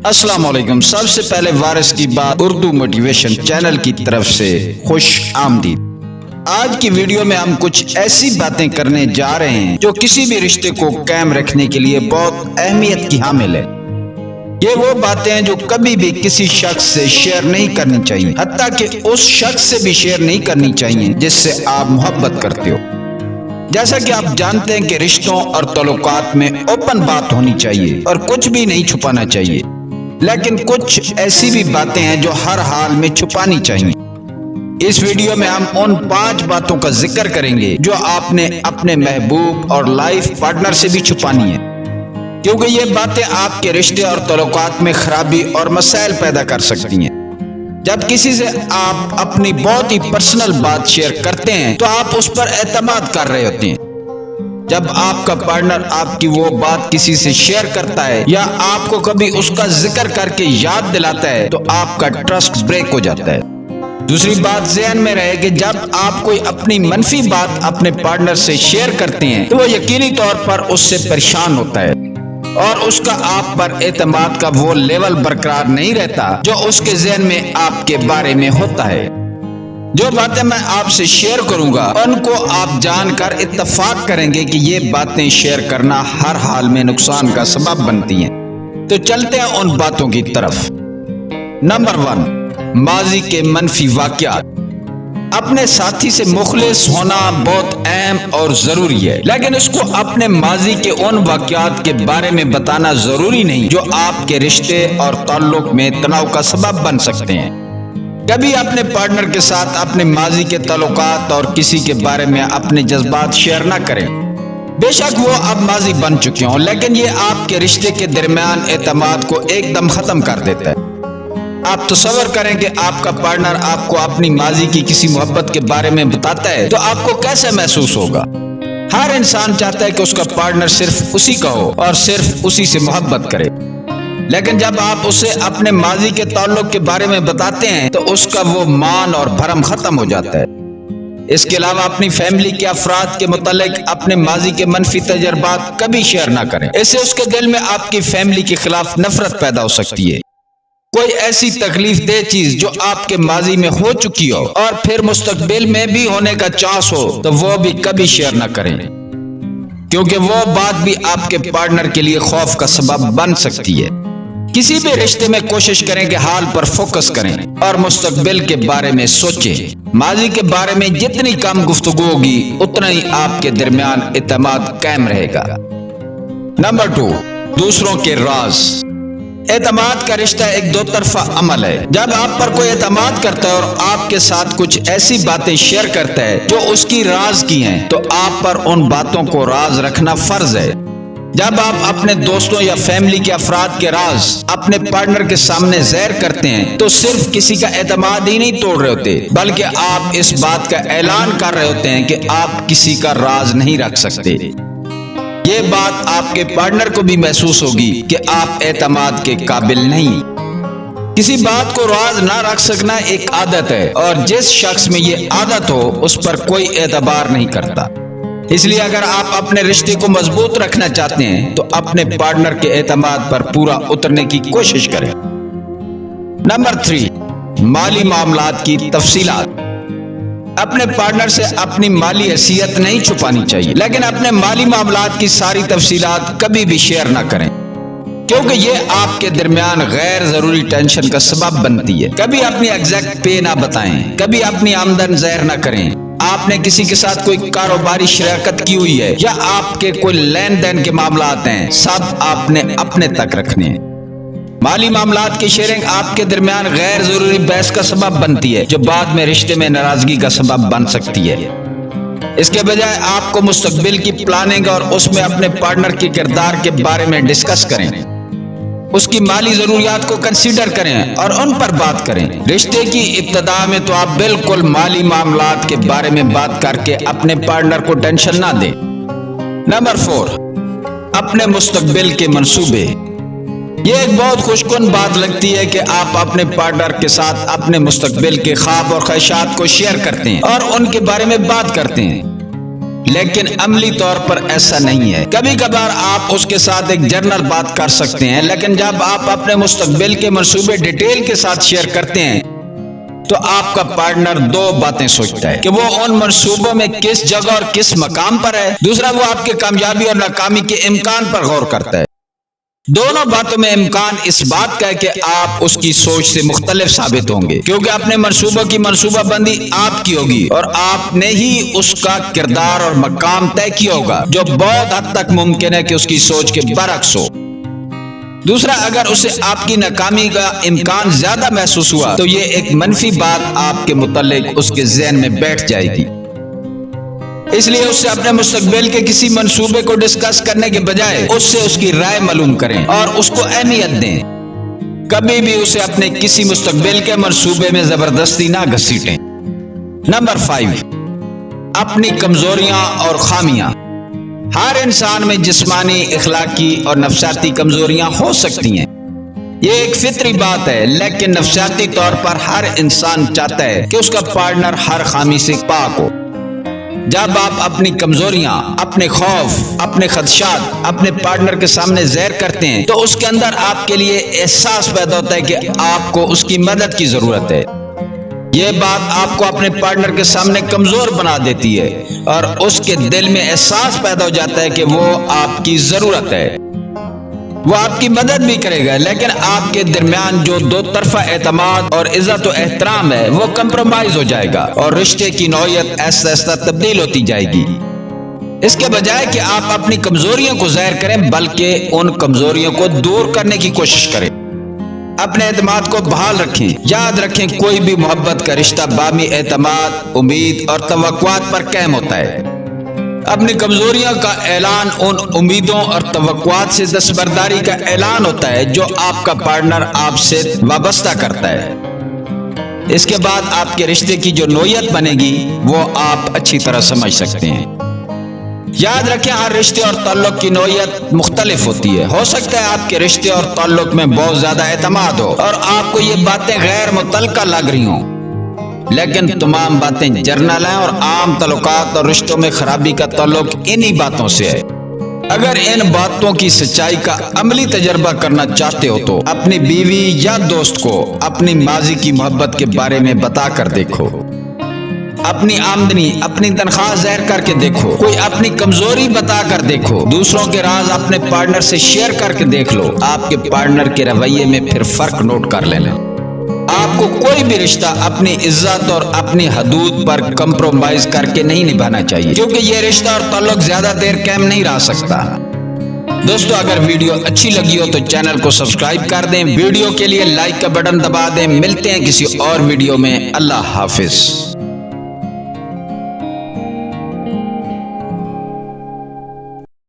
السلام علیکم۔ سب سے پہلے وارث کی بات اردو موٹیویشن چینل کی طرف سے خوش آمدید۔ آج کی ویڈیو میں ہم کچھ ایسی باتیں کرنے جا رہے ہیں جو کسی بھی رشتے کو قائم رکھنے کے لیے بہت اہمیت کی حامل ہے۔ یہ وہ باتیں ہیں جو کبھی بھی کسی شخص سے شیئر نہیں کرنی چاہیے، حتیٰ کہ اس شخص سے بھی شیئر نہیں کرنی چاہیے جس سے آپ محبت کرتے ہو۔ جیسا کہ آپ جانتے ہیں کہ رشتوں اور تعلقات میں اوپن بات ہونی چاہیے اور کچھ بھی نہیں چھپانا چاہیے، لیکن کچھ ایسی بھی باتیں ہیں جو ہر حال میں چھپانی چاہیے۔ اس ویڈیو میں ہم ان 5 باتوں کا ذکر کریں گے جو آپ نے اپنے محبوب اور لائف پارٹنر سے بھی چھپانی ہے، کیونکہ یہ باتیں آپ کے رشتے اور تعلقات میں خرابی اور مسائل پیدا کر سکتی ہیں۔ جب کسی سے آپ اپنی بہت ہی پرسنل بات شیئر کرتے ہیں تو آپ اس پر اعتماد کر رہے ہوتے ہیں۔ جب آپ کا پارٹنر آپ کی وہ بات کسی سے شیئر کرتا ہے یا آپ کو کبھی اس کا ذکر کر کے یاد دلاتا ہے تو آپ کا ٹرسٹ بریک ہو جاتا ہے۔ دوسری بات ذہن میں رہے کہ جب آپ کوئی اپنی منفی بات اپنے پارٹنر سے شیئر کرتے ہیں تو وہ یقینی طور پر اس سے پریشان ہوتا ہے اور اس کا آپ پر اعتماد کا وہ لیول برقرار نہیں رہتا جو اس کے ذہن میں آپ کے بارے میں ہوتا ہے۔ جو باتیں میں آپ سے شیئر کروں گا ان کو آپ جان کر اتفاق کریں گے کہ یہ باتیں شیئر کرنا ہر حال میں نقصان کا سبب بنتی ہیں۔ تو چلتے ہیں ان باتوں کی طرف۔ نمبر 1، ماضی کے منفی واقعات۔ اپنے ساتھی سے مخلص ہونا بہت اہم اور ضروری ہے، لیکن اس کو اپنے ماضی کے ان واقعات کے بارے میں بتانا ضروری نہیں جو آپ کے رشتے اور تعلق میں تناؤ کا سبب بن سکتے ہیں۔ کبھی اپنے پارٹنر کے ساتھ اپنے ماضی کے تعلقات اور کسی کے بارے میں اپنے جذبات شیئر نہ کریں۔ بے شک وہ اب ماضی بن چکے ہوں، لیکن یہ آپ کے رشتے کے درمیان اعتماد کو ایک دم ختم کر دیتا ہے۔ آپ تصور کریں کہ آپ کا پارٹنر آپ کو اپنی ماضی کی کسی محبت کے بارے میں بتاتا ہے تو آپ کو کیسے محسوس ہوگا؟ ہر انسان چاہتا ہے کہ اس کا پارٹنر صرف اسی کا ہو اور صرف اسی سے محبت کرے، لیکن جب آپ اسے اپنے ماضی کے تعلق کے بارے میں بتاتے ہیں تو اس کا وہ مان اور بھرم ختم ہو جاتا ہے۔ اس کے علاوہ اپنی فیملی کے افراد کے متعلق اپنے ماضی کے منفی تجربات کبھی شیئر نہ کریں، اس سے اس کے دل میں آپ کی فیملی کے خلاف نفرت پیدا ہو سکتی ہے۔ کوئی ایسی تکلیف دہ چیز جو آپ کے ماضی میں ہو چکی ہو اور پھر مستقبل میں بھی ہونے کا چانس ہو تو وہ بھی کبھی شیئر نہ کریں، کیونکہ وہ بات بھی آپ کے پارٹنر کے لیے خوف کا سبب بن سکتی ہے۔ کسی بھی رشتے میں کوشش کریں کہ حال پر فوکس کریں اور مستقبل کے بارے میں سوچیں۔ ماضی کے بارے میں جتنی کم گفتگو ہوگی اتنا ہی آپ کے درمیان اعتماد قائم رہے گا۔ نمبر 2، دوسروں کے راز۔ اعتماد کا رشتہ ایک دو طرفہ عمل ہے۔ جب آپ پر کوئی اعتماد کرتا ہے اور آپ کے ساتھ کچھ ایسی باتیں شیئر کرتا ہے جو اس کی راز کی ہیں تو آپ پر ان باتوں کو راز رکھنا فرض ہے۔ جب آپ اپنے دوستوں یا فیملی کے افراد کے راز اپنے پارٹنر کے سامنے ظاہر کرتے ہیں تو صرف کسی کا اعتماد ہی نہیں توڑ رہے ہوتے، بلکہ آپ اس بات کا اعلان کر رہے ہوتے ہیں کہ آپ کسی کا راز نہیں رکھ سکتے۔ یہ بات آپ کے پارٹنر کو بھی محسوس ہوگی کہ آپ اعتماد کے قابل نہیں۔ کسی بات کو راز نہ رکھ سکنا ایک عادت ہے، اور جس شخص میں یہ عادت ہو اس پر کوئی اعتبار نہیں کرتا۔ اس لیے اگر آپ اپنے رشتے کو مضبوط رکھنا چاہتے ہیں تو اپنے پارٹنر کے اعتماد پر پورا اترنے کی کوشش کریں۔ نمبر 3، مالی معاملات کی تفصیلات۔ اپنے پارٹنر سے اپنی مالی حیثیت نہیں چھپانی چاہیے، لیکن اپنے مالی معاملات کی ساری تفصیلات کبھی بھی شیئر نہ کریں، کیونکہ یہ آپ کے درمیان غیر ضروری ٹینشن کا سبب بنتی ہے۔ کبھی اپنی ایگزیکٹ پے نہ بتائیں، کبھی اپنی آمدن ظاہر نہ کریں۔ آپ نے کسی کے ساتھ کوئی کاروباری شراکت کی ہوئی ہے یا آپ کے کوئی لین دین کے معاملات ہیں، سب آپ نے اپنے تک رکھنے ہیں۔ مالی معاملات کی شیئرنگ آپ کے درمیان غیر ضروری بحث کا سبب بنتی ہے جو بعد میں رشتے میں ناراضگی کا سبب بن سکتی ہے۔ اس کے بجائے آپ کو مستقبل کی پلاننگ اور اس میں اپنے پارٹنر کے کردار کے بارے میں ڈسکس کریں، اس کی مالی ضروریات کو کنسیڈر کریں اور ان پر بات کریں۔ رشتے کی ابتدا میں تو آپ بالکل مالی معاملات کے بارے میں بات کر کے اپنے پارٹنر کو ٹینشن نہ دیں۔ نمبر 4، اپنے مستقبل کے منصوبے۔ یہ ایک بہت خوش کن بات لگتی ہے کہ آپ اپنے پارٹنر کے ساتھ اپنے مستقبل کے خواب اور خواہشات کو شیئر کرتے ہیں اور ان کے بارے میں بات کرتے ہیں۔ لیکن عملی طور پر ایسا نہیں ہے۔ کبھی کبھار آپ اس کے ساتھ ایک جنرل بات کر سکتے ہیں، لیکن جب آپ اپنے مستقبل کے منصوبے ڈیٹیل کے ساتھ شیئر کرتے ہیں تو آپ کا پارٹنر دو باتیں سوچتا ہے کہ وہ ان منصوبوں میں کس جگہ اور کس مقام پر ہے، دوسرا وہ آپ کے کامیابی اور ناکامی کے امکان پر غور کرتا ہے۔ دونوں باتوں میں امکان اس بات کا ہے کہ آپ اس کی سوچ سے مختلف ثابت ہوں گے، کیونکہ اپنے منصوبوں کی منصوبہ بندی آپ کی ہوگی اور آپ نے ہی اس کا کردار اور مقام طے کیا ہوگا، جو بہت حد تک ممکن ہے کہ اس کی سوچ کے برعکس ہو۔ دوسرا، اگر اسے آپ کی ناکامی کا امکان زیادہ محسوس ہوا تو یہ ایک منفی بات آپ کے متعلق اس کے ذہن میں بیٹھ جائے گی۔ اس لیے اس سے اپنے مستقبل کے کسی منصوبے کو ڈسکس کرنے کے بجائے اس سے اس کی رائے معلوم کریں اور اس کو اہمیت دیں۔ کبھی بھی اسے اپنے کسی مستقبل کے منصوبے میں زبردستی نہ گھسیٹیں۔ نمبر 5، اپنی کمزوریاں اور خامیاں۔ ہر انسان میں جسمانی، اخلاقی اور نفسیاتی کمزوریاں ہو سکتی ہیں۔ یہ ایک فطری بات ہے، لیکن نفسیاتی طور پر ہر انسان چاہتا ہے کہ اس کا پارٹنر ہر خامی سے پاک ہو۔ جب آپ اپنی کمزوریاں، اپنے خوف، اپنے خدشات اپنے پارٹنر کے سامنے ظاہر کرتے ہیں تو اس کے اندر آپ کے لیے احساس پیدا ہوتا ہے کہ آپ کو اس کی مدد کی ضرورت ہے۔ یہ بات آپ کو اپنے پارٹنر کے سامنے کمزور بنا دیتی ہے اور اس کے دل میں احساس پیدا ہو جاتا ہے کہ وہ آپ کی ضرورت ہے۔ وہ آپ کی مدد بھی کرے گا، لیکن آپ کے درمیان جو دو طرفہ اعتماد اور عزت و احترام ہے وہ کمپرومائز ہو جائے گا اور رشتے کی نوعیت ایسا ایسا تبدیل ہوتی جائے گی۔ اس کے بجائے کہ آپ اپنی کمزوریوں کو ظاہر کریں، بلکہ ان کمزوریوں کو دور کرنے کی کوشش کریں۔ اپنے اعتماد کو بحال رکھیں۔ یاد رکھیں، کوئی بھی محبت کا رشتہ باہمی اعتماد، امید اور توقعات پر قائم ہوتا ہے۔ اپنی کمزوریوں کا اعلان ان امیدوں اور توقعات سے دستبرداری کا اعلان ہوتا ہے جو آپ کا پارٹنر آپ سے وابستہ کرتا ہے۔ اس کے بعد آپ کے رشتے کی جو نوعیت بنے گی وہ آپ اچھی طرح سمجھ سکتے ہیں۔ یاد رکھیں، ہر رشتے اور تعلق کی نوعیت مختلف ہوتی ہے۔ ہو سکتا ہے آپ کے رشتے اور تعلق میں بہت زیادہ اعتماد ہو اور آپ کو یہ باتیں غیر متعلقہ لگ رہی ہوں، لیکن تمام باتیں جرنل ہیں اور عام تعلقات اور رشتوں میں خرابی کا تعلق انہی باتوں سے ہے۔ اگر ان باتوں کی سچائی کا عملی تجربہ کرنا چاہتے ہو تو اپنی بیوی یا دوست کو اپنی ماضی کی محبت کے بارے میں بتا کر دیکھو۔ اپنی آمدنی، اپنی تنخواہ ظاہر کر کے دیکھو۔ کوئی اپنی کمزوری بتا کر دیکھو۔ دوسروں کے راز اپنے پارٹنر سے شیئر کر کے دیکھ لو۔ آپ کے پارٹنر کے رویے میں پھر فرق نوٹ کر لینا۔ آپ کو کوئی بھی رشتہ اپنی عزت اور اپنی حدود پر کمپرومائز کر کے نہیں نبھانا چاہیے، کیونکہ یہ رشتہ اور تعلق زیادہ دیر قائم نہیں رہ سکتا۔ دوستو، اگر ویڈیو اچھی لگی ہو تو چینل کو سبسکرائب کر دیں، ویڈیو کے لیے لائک کا بٹن دبا دیں۔ ملتے ہیں کسی اور ویڈیو میں۔ اللہ حافظ۔